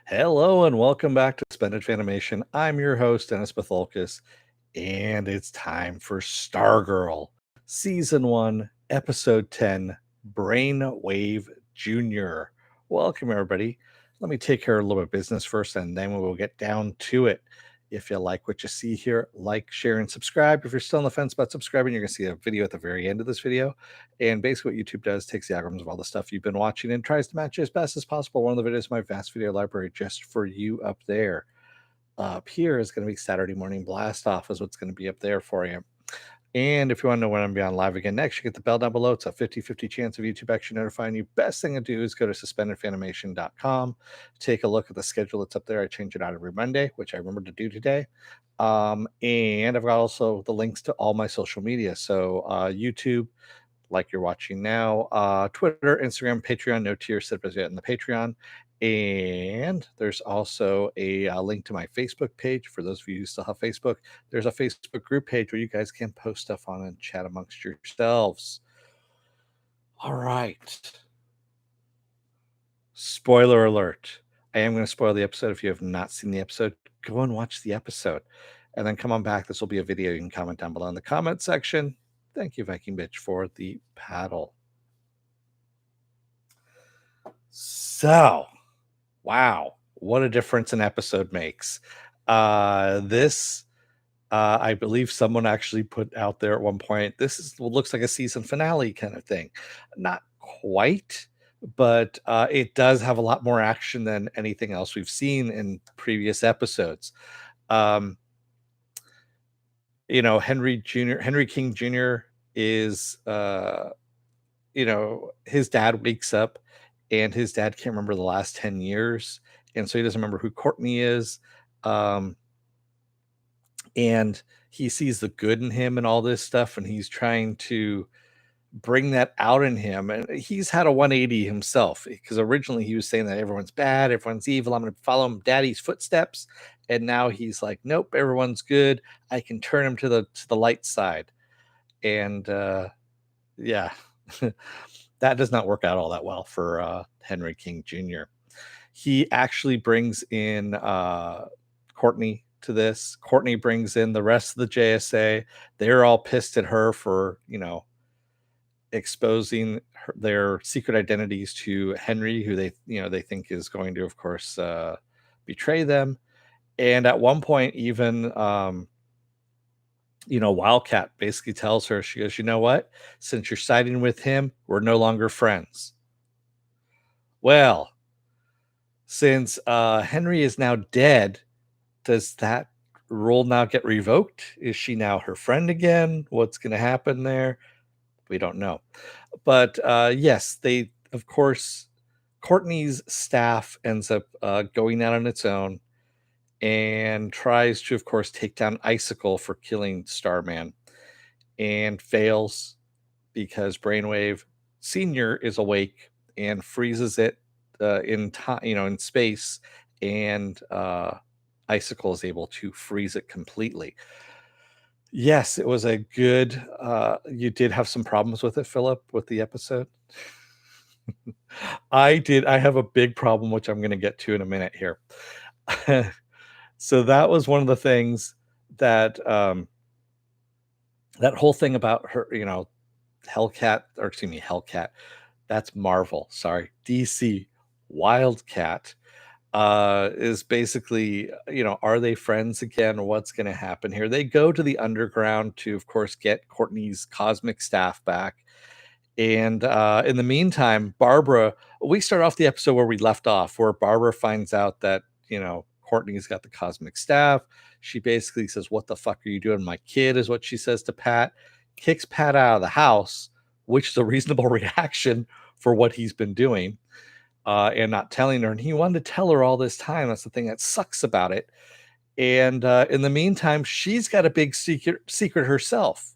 Hello and welcome back to Suspended Fanimation. I'm your host, Dennis Bithoulkas, and it's time for Stargirl, Season 1, Episode 10, Brainwave Jr. Welcome, everybody. Let me take care of a little bit of business first, and then we will get down to it. If you like what you see here, like, share, and subscribe. If you're still on the fence about subscribing, you're going to see a video at the very end of this video. And basically what YouTube does, takes the algorithms of all the stuff you've been watching and tries to match as best as possible. One of the videos in my vast video library just for you up there. Up here is going to be Saturday Morning Blast Off is what's going to be up there for you. And if you want to know when I'm going to be on live again next, you get the bell down below. It's a 50-50 chance of YouTube actually notifying you. Best thing to do is go to suspendedfanimation.com. Take a look at the schedule that's up there. I change it out every Monday, which I remembered to do today. And I've got also the links to all my social media. So YouTube, like you're watching now, Twitter, Instagram, Patreon, no tier set as yet in the Patreon. And there's also a link to my Facebook page for those of you who still have Facebook. There's a Facebook group page where you guys can post stuff on and chat amongst yourselves. All right. Spoiler alert. I am going to spoil the episode. If you have not seen the episode, go and watch the episode and then come on back. This will be a video. You can comment down below in the comment section. Thank you, Viking Bitch, for the paddle. So, wow, what a difference an episode makes. This, I believe someone actually put out there at one point, this is looks like a season finale kind of thing. Not quite, but it does have a lot more action than anything else we've seen in previous episodes. Henry King Jr. is, his dad wakes up and his dad can't remember the last 10 years. And so he doesn't remember who Courtney is. And he sees the good in him and all this stuff. And he's trying to bring that out in him. And he's had a 180 himself because originally he was saying that everyone's bad, everyone's evil. I'm going to follow him daddy's footsteps. And now he's like, nope, everyone's good. I can turn him to the light side. And yeah, that does not work out all that well for Henry King Jr. He actually brings in Courtney to this. Courtney brings in the rest of the JSA. They're all pissed at her for, exposing their secret identities to Henry, who they think is going to, of course, betray them. And at one point, even Wildcat basically tells her, she goes, you know what? Since you're siding with him, we're no longer friends. Well, since Henry is now dead, does that rule now get revoked? Is she now her friend again? What's going to happen there? We don't know. But yes, they, of course, Courtney's staff ends up going out on its own and tries to, of course, take down Icicle for killing Starman and fails because Brainwave Sr. is awake and freezes it in time, in space, and Icicle is able to freeze it completely. Yes, it was a good. You did have some problems with it, Philip, with the episode. I did. I have a big problem, which I'm going to get to in a minute here. So that was one of the things that that whole thing about her, Hellcat, or excuse me, Hellcat. That's Marvel. Sorry, DC. Wildcat is basically, are they friends again? What's going to happen here? They go to the underground to, of course, get Courtney's cosmic staff back. And in the meantime, Barbara, we start off the episode where we left off, where Barbara finds out that, Courtney's got the cosmic staff. She basically says, what the fuck are you doing? My kid, is what she says to Pat, kicks Pat out of the house, which is a reasonable reaction for what he's been doing. And not telling her. And he wanted to tell her all this time. That's the thing that sucks about it. And in the meantime, she's got a big secret herself.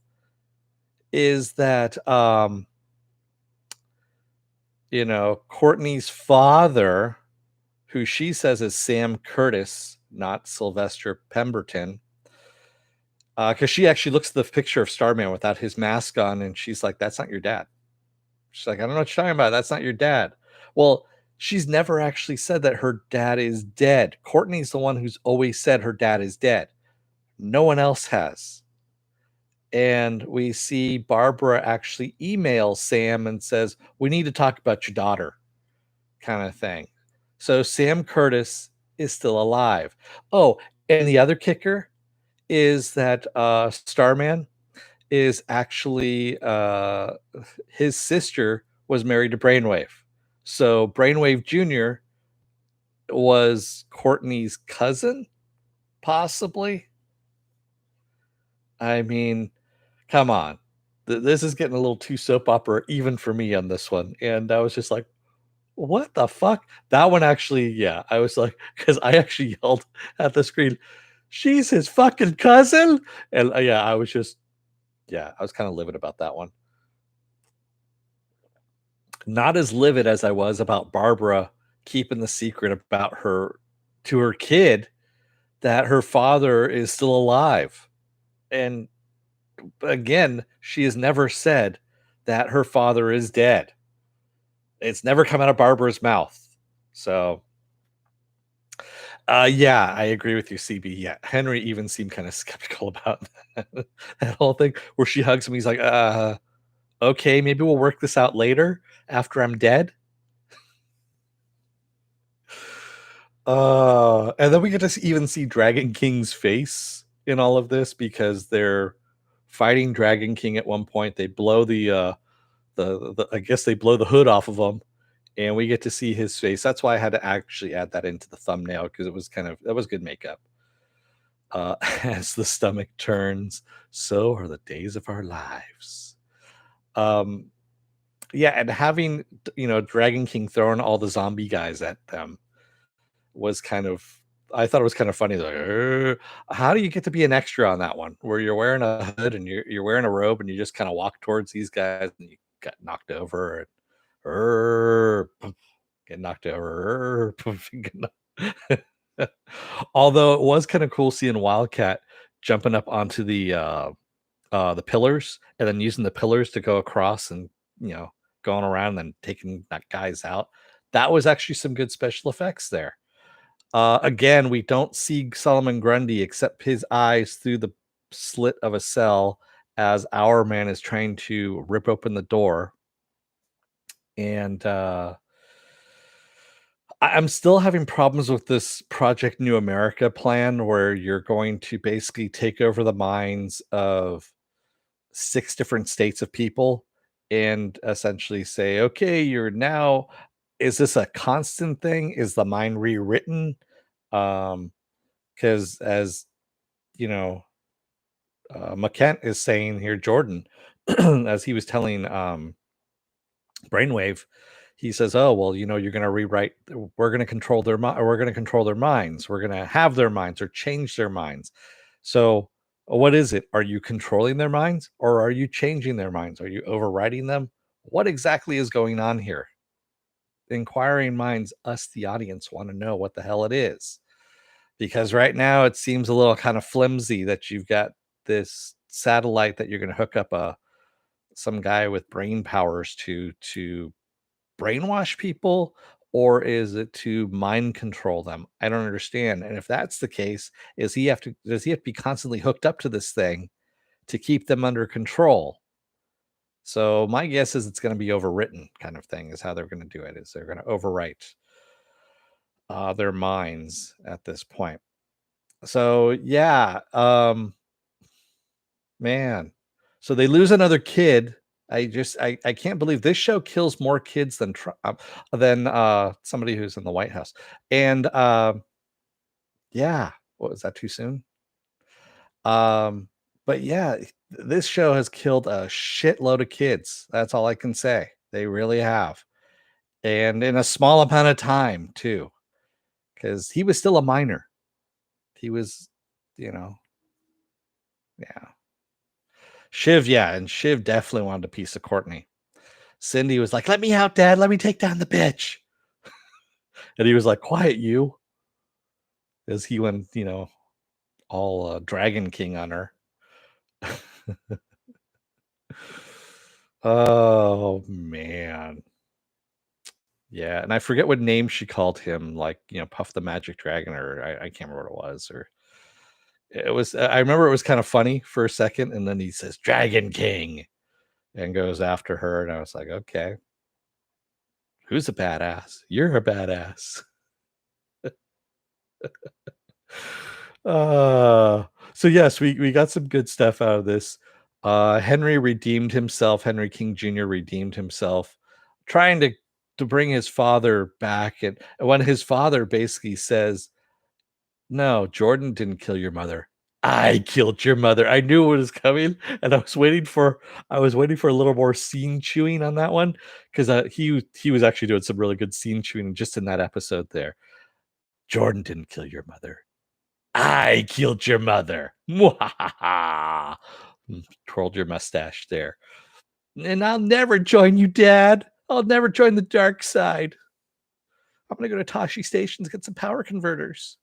Is that Courtney's father, who she says is Sam Curtis, not Sylvester Pemberton, because she actually looks at the picture of Starman without his mask on, and she's like, "That's not your dad." She's like, "I don't know what you're talking about. That's not your dad." Well, She's never actually said that her dad is dead. Courtney's the one who's always said her dad is dead. No one else has. And we see Barbara actually email Sam and says, "We need to talk about your daughter," kind of thing. So Sam Curtis is still alive. Oh, and the other kicker is that Starman is actually his sister was married to Brainwave. So Brainwave Jr. was Courtney's cousin, possibly. I mean, come on. This is getting a little too soap opera even for me on this one. And I was just like, what the fuck? That one actually, yeah, I was like, because I actually yelled at the screen, she's his fucking cousin. And yeah, I was just, yeah, I was kind of livid about that one. Not as livid as I was about Barbara keeping the secret about her to her kid that her father is still alive. And again, she has never said that her father is dead. It's never come out of Barbara's mouth. So, yeah, I agree with you, CB. Yeah, Henry even seemed kind of skeptical about that whole thing where she hugs him. He's like, okay, maybe we'll work this out later after I'm dead. And then we get to even see Dragon King's face in all of this because they're fighting Dragon King at one point. They blow the I guess they blow the hood off of him, and we get to see his face. That's why I had to actually add that into the thumbnail because it was kind of that was good makeup. As the stomach turns, so are the days of our lives. Um, yeah, and having Dragon King throwing all the zombie guys at them was kind of I thought it was kind of funny. Like, how do you get to be an extra on that one where you're wearing a hood and you're wearing a robe and you just kind of walk towards these guys and you got knocked over and get knocked over. Get Although it was kind of cool seeing Wildcat jumping up onto the pillars and then using the pillars to go across and going around and then taking that guys out. That was actually some good special effects there. Again, we don't see Solomon Grundy except his eyes through the slit of a cell as our man is trying to rip open the door. And I'm still having problems with this Project New America plan where you're going to basically take over the minds of 6 different states of people and essentially say, okay, you're now, is this a constant thing? Is the mind rewritten? Because as you know, McKent is saying here, Jordan, as he was telling Brainwave, he says, "Oh well, you're going to rewrite. We're going to control their mind. We're going to control their minds. We're going to have their minds or change their minds." So, what is it? Are you controlling their minds or are you changing their minds? Are you overriding them? What exactly is going on here? Inquiring minds, us, the audience, want to know what the hell it is. Because right now it seems a little kind of flimsy that you've got this satellite that you're going to hook up some guy with brain powers to brainwash people, or is it to mind control them? I don't understand. And if that's the case, does he have to be constantly hooked up to this thing to keep them under control? So my guess is it's going to be overwritten kind of thing is how they're going to do it. Is they're going to overwrite their minds at this point. So yeah, man. So they lose another kid. I can't believe this show kills more kids than somebody who's in the White House. And yeah, what was that too soon? But yeah, this show has killed a shitload of kids. That's all I can say. They really have. And in a small amount of time too. Because he was still a minor. He was, you know, yeah. Shiv, yeah, and Shiv definitely wanted a piece of Courtney. Cindy was like, "Let me out, Dad. Let me take down the bitch." And he was like, "Quiet, you," as he went, all Dragon King on her. Oh man. Yeah, and I forget what name she called him, like, Puff the Magic Dragon, or I can't remember what it was, or it was I remember it was kind of funny for a second, and then he says, "Dragon King," and goes after her, and I was like, "Okay, who's a badass? You're a badass." Uh, so yes, we got some good stuff out of this. Henry redeemed himself. Henry King Jr. redeemed himself, trying to bring his father back. And when his father basically says, "No, Jordan didn't kill your mother. I killed your mother." I knew it was coming, and I was waiting for a little more scene chewing on that one, because he was actually doing some really good scene chewing just in that episode there. Jordan didn't kill your mother. I killed your mother. Mwahaha. Twirled your mustache there. And I'll never join you, Dad. I'll never join the dark side. I'm gonna go to Tashi Station to get some power converters.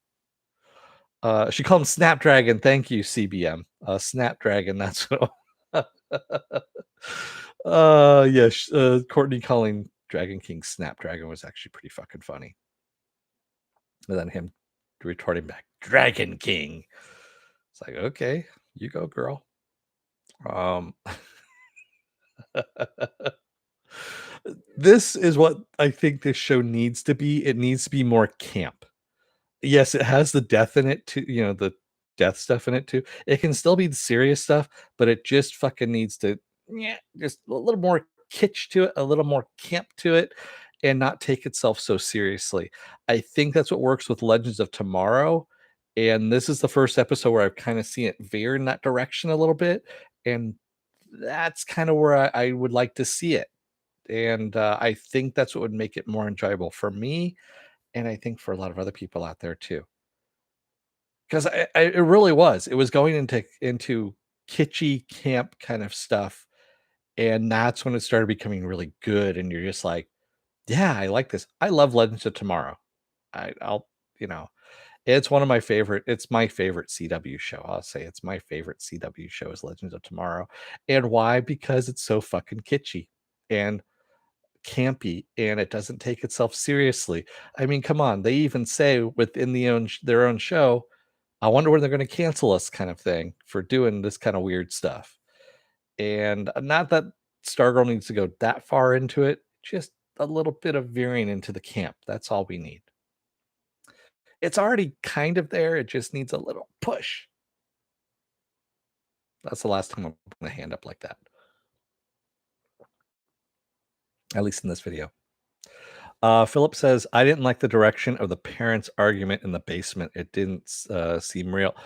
She called him Snapdragon. Thank you, CBM. Snapdragon. That's what. Yeah. Courtney calling Dragon King Snapdragon was actually pretty fucking funny. And then him retorting back, Dragon King. It's like, okay, you go, girl. Um, this is what I think this show needs to be. It needs to be more camp. Yes, it has the death in it too, the death stuff in it too. It can still be the serious stuff, but it just fucking needs to, yeah, just a little more kitsch to it, a little more camp to it, and not take itself so seriously. I think that's what works with Legends of Tomorrow. And this is the first episode where I've kind of seen it veer in that direction a little bit. And that's kind of where I would like to see it. And I think that's what would make it more enjoyable for me. And I think for a lot of other people out there too. Because it really was. It was going into kitschy camp kind of stuff, and that's when it started becoming really good, and you're just like, "Yeah, I like this. I love Legends of Tomorrow." I'll you know, it's my favorite CW show. I'll say it's my favorite CW show is Legends of Tomorrow. And why? Because it's so fucking kitschy and campy, and it doesn't take itself seriously. I mean, come on. They even say within their own show, I wonder when they're going to cancel us, kind of thing, for doing this kind of weird stuff. And not that Stargirl needs to go that far into it, just a little bit of veering into the camp. That's all we need. It's already kind of there. It just needs a little push. That's the last time I'm putting a hand up like that, at least in this video. Philip says, I didn't like the direction of the parents' argument in the basement. It didn't seem real.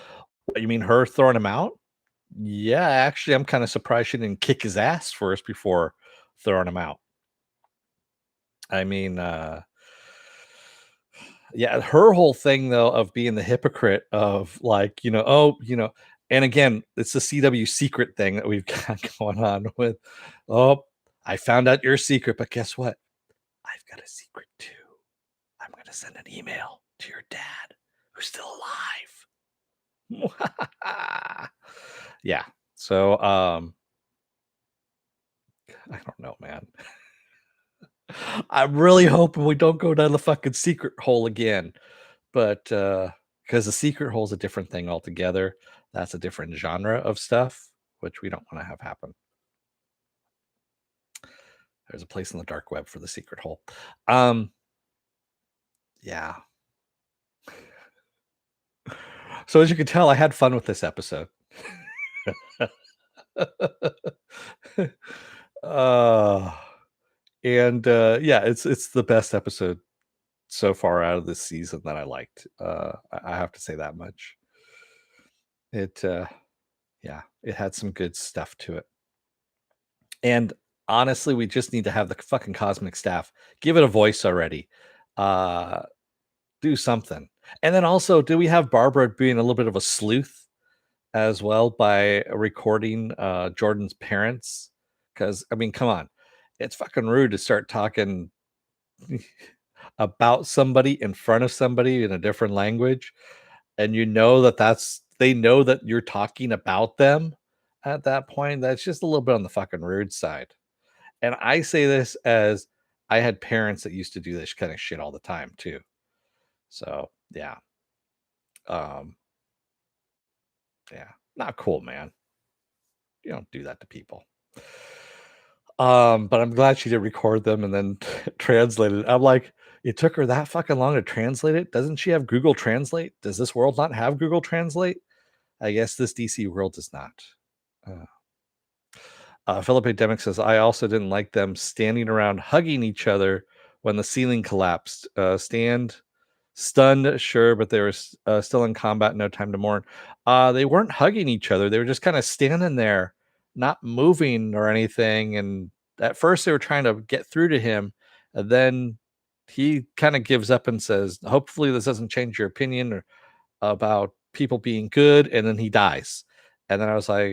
What, you mean her throwing him out? Yeah, actually, I'm kind of surprised she didn't kick his ass first before throwing him out. I mean, yeah, her whole thing though of being the hypocrite of like, and again, it's the CW secret thing that we've got going on with, oh, I found out your secret, but guess what? I've got a secret too. I'm gonna send an email to your dad who's still alive. Yeah. So I don't know, man. I'm really hoping we don't go down the fucking secret hole again. But because the secret hole is a different thing altogether. That's a different genre of stuff, which we don't want to have happen. There's a place in the dark web for the secret hole. Yeah. So as you can tell, I had fun with this episode. uh yeah, it's the best episode so far out of this season that I liked. I have to say that much. It yeah, it had some good stuff to it. And honestly, we just need to have the fucking cosmic staff give it a voice already. Uh do something. And then also, do we have Barbara being a little bit of a sleuth as well by recording Jordan's parents? Because I mean, come on. It's fucking rude to start talking about somebody in front of somebody in a different language, and they know that you're talking about them at that point. That's just a little bit on the fucking rude side. And I say this as I had parents that used to do this kind of shit all the time too. So yeah, um, yeah, not cool, man. You don't do that to people. But I'm glad she did record them and then translate it. I'm like, it took her that fucking long to translate it. Doesn't she have Google Translate? Does this world not have Google Translate? I guess this DC world does not. Uh, Philip A. Demick says, I also didn't like them standing around hugging each other when the ceiling collapsed. Stunned, sure, but they were still in combat, no time to mourn. They weren't hugging each other. They were just kind of standing there, not moving or anything. And at first, they were trying to get through to him. And then he kind of gives up and says, hopefully, this doesn't change your opinion or about people being good. And then he dies. And then I was like,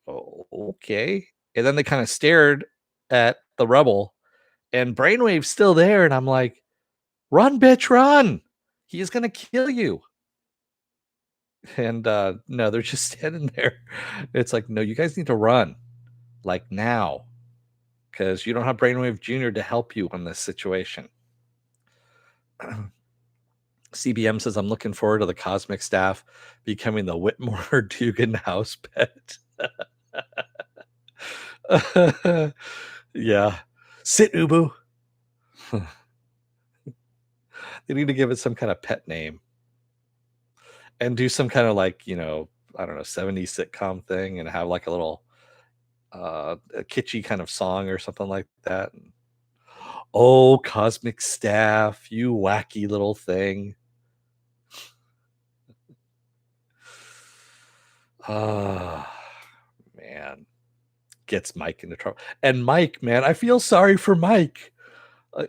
okay. And then they kind of stared at the rubble, and Brainwave's still there. And I'm like, run, bitch, run. He is going to kill you. And no, they're just standing there. It's like, no, you guys need to run like now because you don't have Brainwave Jr. to help you in this situation. CBM says, I'm looking forward to the cosmic staff becoming the Whitmore Dugan house pet. Yeah. Sit, Ubu. They need to give it some kind of pet name and do some kind of like, I don't know, 70s sitcom thing and have like a little a kitschy kind of song or something like that. Oh, cosmic staff, you wacky little thing. Ah, man, gets Mike into trouble. And Mike, man, I feel sorry for Mike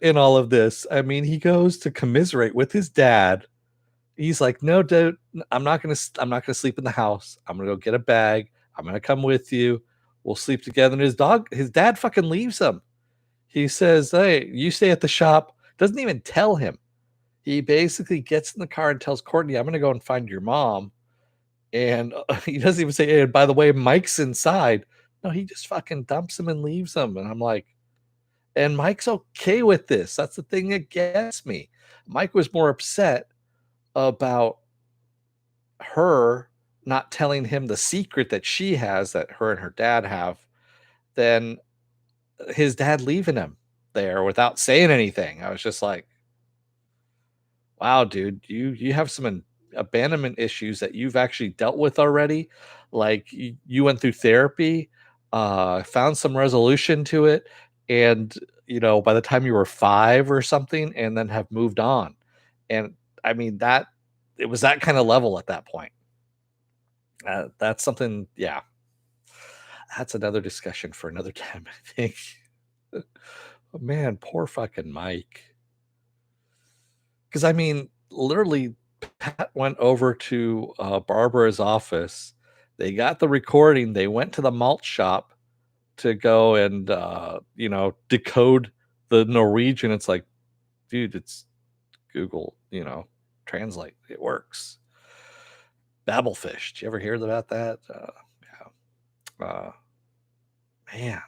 in all of this. I mean, he goes to commiserate with his dad. He's like, "No, dude, I'm not gonna sleep in the house. I'm gonna go get a bag. I'm gonna come with you. We'll sleep together." And his dad fucking leaves him. He says, "Hey, you stay at the shop." Doesn't even tell him. He basically gets in the car and tells Courtney, "I'm gonna go and find your mom." And he doesn't even say, "Hey, by the way, Mike's inside." No, he just fucking dumps him and leaves him. And I'm like, and Mike's okay with this. That's the thing that gets me. Mike was more upset about her not telling him the secret that she has, that her and her dad have, than his dad leaving him there without saying anything. I was just like, wow, dude, you have some abandonment issues that you've actually dealt with already. Like you went through therapy, found some resolution to it, and by the time you were 5 or something, and then have moved on. And I mean that it was that kind of level at that point. That's something, yeah. That's another discussion for another time, I think. But man, poor fucking Mike. Because I mean, literally, Pat went over to Barbara's office. They got the recording. They went to the malt shop to go and decode the Norwegian. It's like, dude, it's Google, Translate. It works. Babelfish. Did you ever hear about that? Yeah. Man,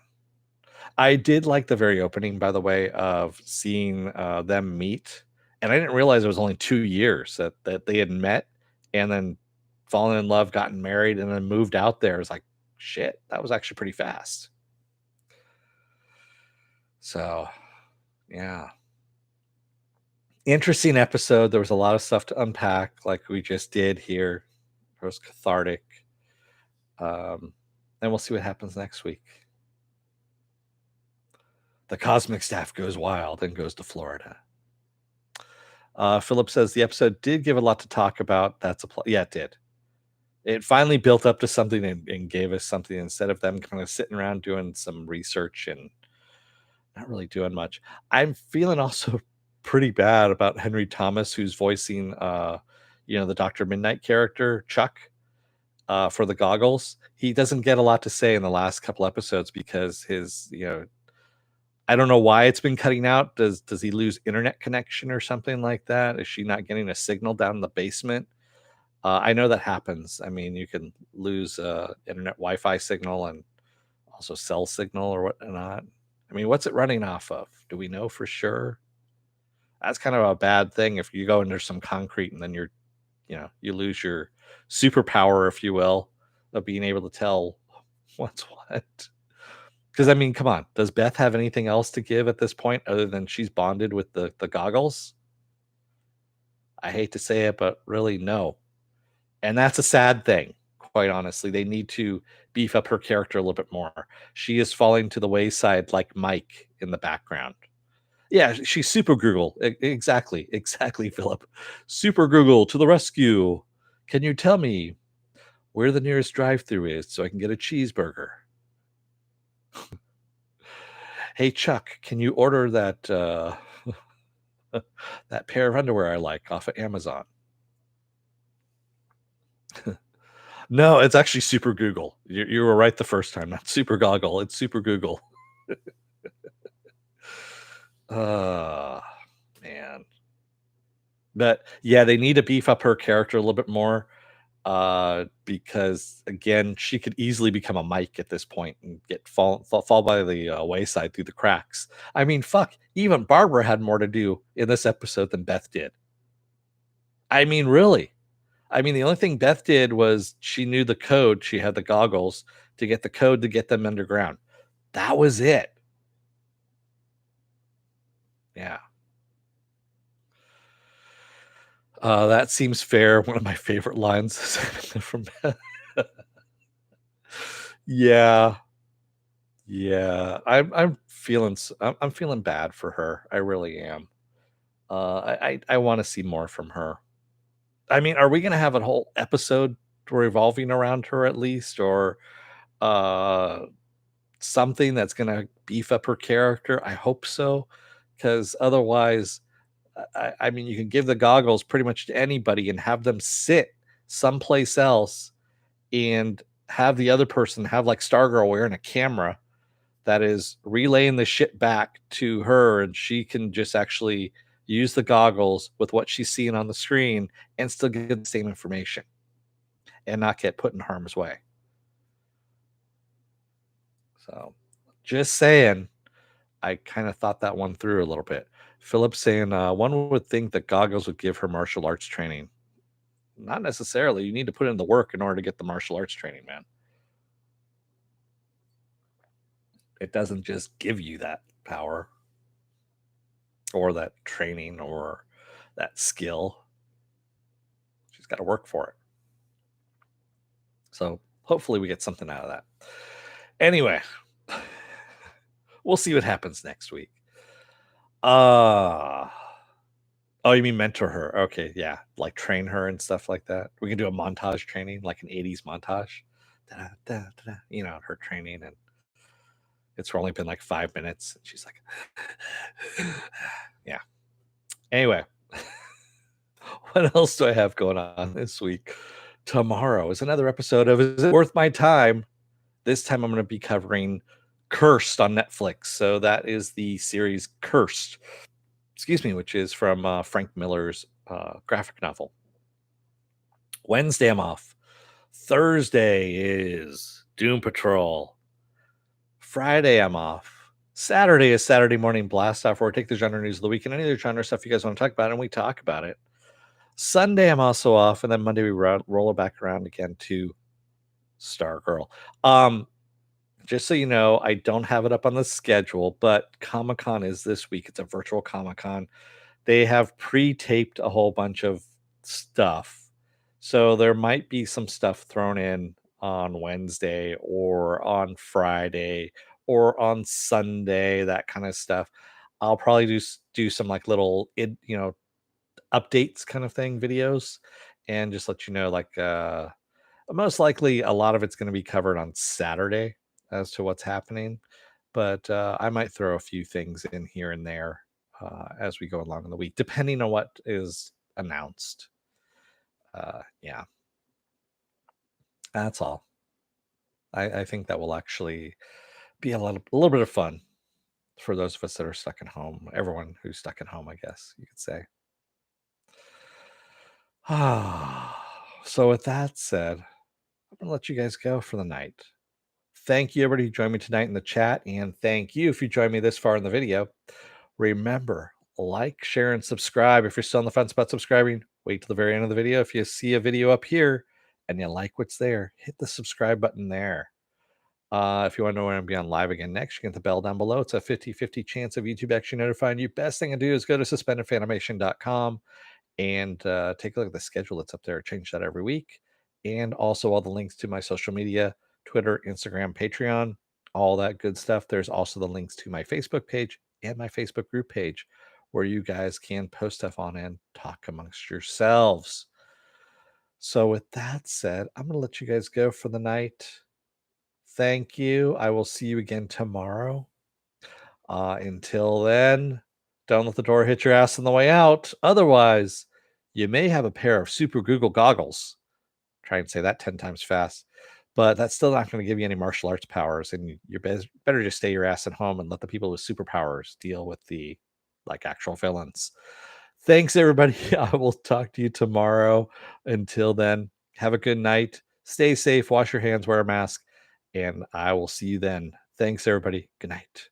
I did like the very opening, by the way, of seeing them meet, and I didn't realize it was only 2 years that they had met, and then fallen in love, gotten married, and then moved out there. It's like, shit, that was actually pretty fast. So, yeah, interesting episode. There was a lot of stuff to unpack, like we just did here. It was cathartic, um, and we'll see what happens next week. The cosmic staff goes wild and goes to Florida. Philip says the episode did give a lot to talk about. That's yeah, it did. It finally built up to something and gave us something instead of them kind of sitting around doing some research and not really doing much. I'm feeling also pretty bad about Henry Thomas, who's voicing, the Dr. Midnight character, Chuck, for the goggles. He doesn't get a lot to say in the last couple episodes because I don't know why it's been cutting out. Does he lose internet connection or something like that? Is she not getting a signal down in the basement? I know that happens. I mean, you can lose internet Wi-Fi signal and also cell signal or whatnot. I mean, what's it running off of? Do we know for sure? That's kind of a bad thing if you go into some concrete and then you lose your superpower, if you will, of being able to tell what's what. Because I mean, come on, does Beth have anything else to give at this point other than she's bonded with the goggles? I hate to say it, but really no. And that's a sad thing, quite honestly. They need to beef up her character a little bit more. She is falling to the wayside like Mike in the background. Yeah, she's super Google. Exactly, exactly, Philip. Super Google to the rescue. Can you tell me where the nearest drive-through is so I can get a cheeseburger? Hey Chuck, can you order that that pair of underwear I like off of Amazon? No, it's actually Super Google. You were right the first time. Not Super Goggle. It's Super Google. Uh man. But yeah, they need to beef up her character a little bit more. Because again, she could easily become a Mike at this point and fall by the wayside through the cracks. I mean, fuck, even Barbara had more to do in this episode than Beth did. I mean, really. I mean, the only thing Beth did was she knew the code. She had the goggles to get the code to get them underground. That was it. Yeah. That seems fair. One of my favorite lines from Beth. Yeah. Yeah. I'm feeling bad for her. I really am. I want to see more from her. I mean, are we going to have a whole episode revolving around her at least, or uh, something that's going to beef up her character? I hope so, because otherwise, I mean, you can give the goggles pretty much to anybody and have them sit someplace else and have the other person have like Stargirl wearing a camera that is relaying the shit back to her, and she can just actually use the goggles with what she's seeing on the screen and still get the same information and not get put in harm's way. So just saying, I kind of thought that one through a little bit. Philip saying one would think that goggles would give her martial arts training. Not necessarily. You need to put in the work in order to get the martial arts training, man. It doesn't just give you that power or that training or that skill. She's got to work for it. So hopefully we get something out of that. Anyway, we'll see what happens next week. Uh oh, you mean mentor her? Okay, yeah, like train her and stuff like that. We can do a montage training, like an '80s montage. Da, da, da, da, her training, and it's only been like 5 minutes. And she's like, yeah. Anyway, what else do I have going on this week? Tomorrow is another episode of Is It Worth My Time? This time I'm going to be covering Cursed on Netflix. So that is the series Cursed, excuse me, which is from Frank Miller's graphic novel. Wednesday I'm off. Thursday is Doom Patrol. Friday I'm off. Saturday is Saturday Morning Blast Off, where I take the genre news of the week and any other genre stuff you guys want to talk about, and we talk about it. Sunday I'm also off, and then Monday we roll it back around again to Stargirl. Just so you know, I don't have it up on the schedule, but Comic-Con is this week. It's a virtual Comic-Con. They have pre-taped a whole bunch of stuff. So there might be some stuff thrown in on Wednesday or on Friday or on Sunday, that kind of stuff. I'll probably do some like little updates kind of thing videos and just let you know like most likely a lot of it's going to be covered on Saturday as to what's happening, but I might throw a few things in here and there as we go along in the week, depending on what is announced. Yeah, that's all. I think that will actually be a little bit of fun for those of us that are stuck at home. Everyone who's stuck at home, I guess you could say. So with that said, I'm gonna let you guys go for the night. Thank you, everybody who joined me tonight in the chat, and thank you if you joined me this far in the video. Remember, like, share, and subscribe. If you're still on the fence about subscribing, wait till the very end of the video. If you see a video up here and you like what's there, hit the subscribe button there. If you want to know when I'm going live again next, you can hit the bell down below. It's a 50-50 chance of YouTube actually notifying you. Best thing to do is go to suspendedfanimation.com and take a look at the schedule that's up there. I change that every week. And also all the links to my social media, Twitter, Instagram, Patreon, all that good stuff. There's also the links to my Facebook page and my Facebook group page where you guys can post stuff on and talk amongst yourselves. So with that said, I'm going to let you guys go for the night. Thank you. I will see you again tomorrow. Until then, don't let the door hit your ass on the way out. Otherwise, you may have a pair of super Google goggles. Try and say that 10 times fast. But that's still not going to give you any martial arts powers. And you're better just stay your ass at home and let the people with superpowers deal with the actual villains. Thanks, everybody. I will talk to you tomorrow. Until then, have a good night. Stay safe. Wash your hands. Wear a mask. And I will see you then. Thanks, everybody. Good night.